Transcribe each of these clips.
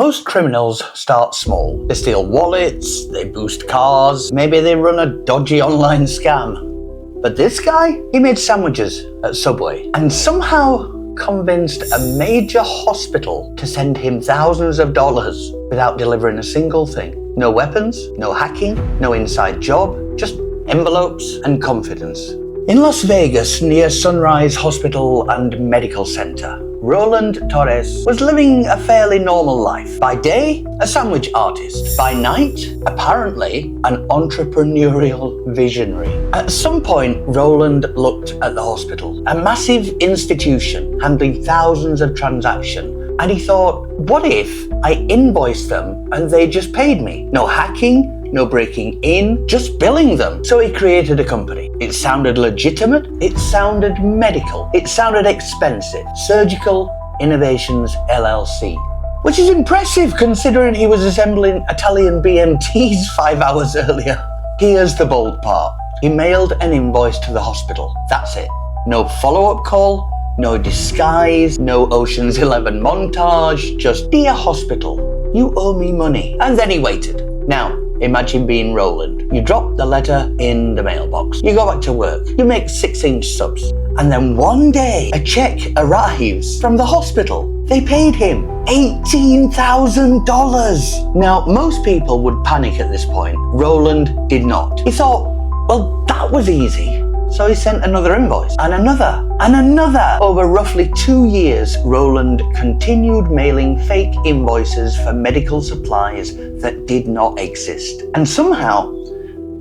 Most criminals start small. They steal wallets, they boost cars, maybe they run a dodgy online scam. But this guy, he made sandwiches at Subway and somehow convinced a major hospital to send him thousands of dollars without delivering a single thing. No weapons, no hacking, no inside job, just envelopes and confidence. In Las Vegas, near Sunrise Hospital and Medical Center, Roland Torres was living a fairly normal life. By day, a sandwich artist. By night, apparently, an entrepreneurial visionary. At some point, Roland looked at the hospital, a massive institution handling thousands of transactions, and he thought, what if I invoiced them and they just paid me? No hacking, no breaking in, just billing them. So he created a company. It sounded legitimate, it sounded medical, it sounded expensive. Surgical Innovations LLC. Which is impressive considering he was assembling Italian BMTs 5 hours earlier. Here's the bold part. He mailed an invoice to the hospital. That's it. No follow-up call, no disguise, no Ocean's 11 montage, just, dear hospital, you owe me money. And then he waited. Now, imagine being Roland. You drop the letter in the mailbox. You go back to work. You make 6-inch subs. And then one day, a check arrives from the hospital. They paid him $18,000. Now, most people would panic at this point. Roland did not. He thought, well, that was easy. So he sent another invoice, and another, and another. Over roughly 2 years, Roland continued mailing fake invoices for medical supplies that did not exist. And somehow,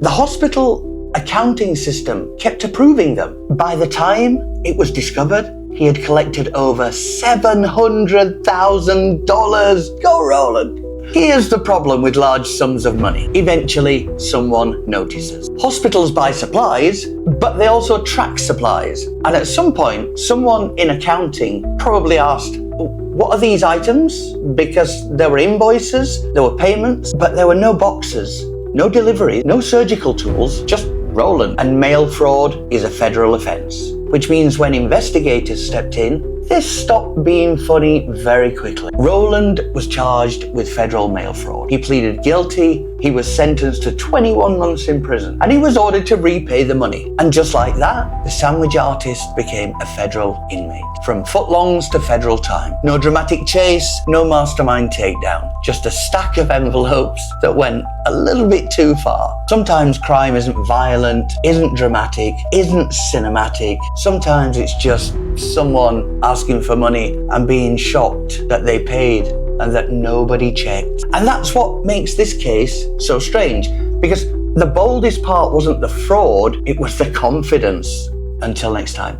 the hospital accounting system kept approving them. By the time it was discovered, he had collected over $700,000. Go, Roland! Here's the problem with large sums of money. Eventually, someone notices. Hospitals buy supplies, but they also track supplies. And at some point, someone in accounting probably asked, what are these items? Because there were invoices, there were payments, but there were no boxes, no delivery, no surgical tools, just Roland. And mail fraud is a federal offense, which means when investigators stepped in, this stopped being funny very quickly. Roland was charged with federal mail fraud. He pleaded guilty. He was sentenced to 21 months in prison, and he was ordered to repay the money. And just like that, the sandwich artist became a federal inmate. From footlongs to federal time. No dramatic chase, no mastermind takedown. Just a stack of envelopes that went a little bit too far. Sometimes crime isn't violent, isn't dramatic, isn't cinematic. Sometimes it's just someone asking for money and being shocked that they paid and that nobody checked. And that's what makes this case so strange, because the boldest part wasn't the fraud, it was the confidence. Until next time.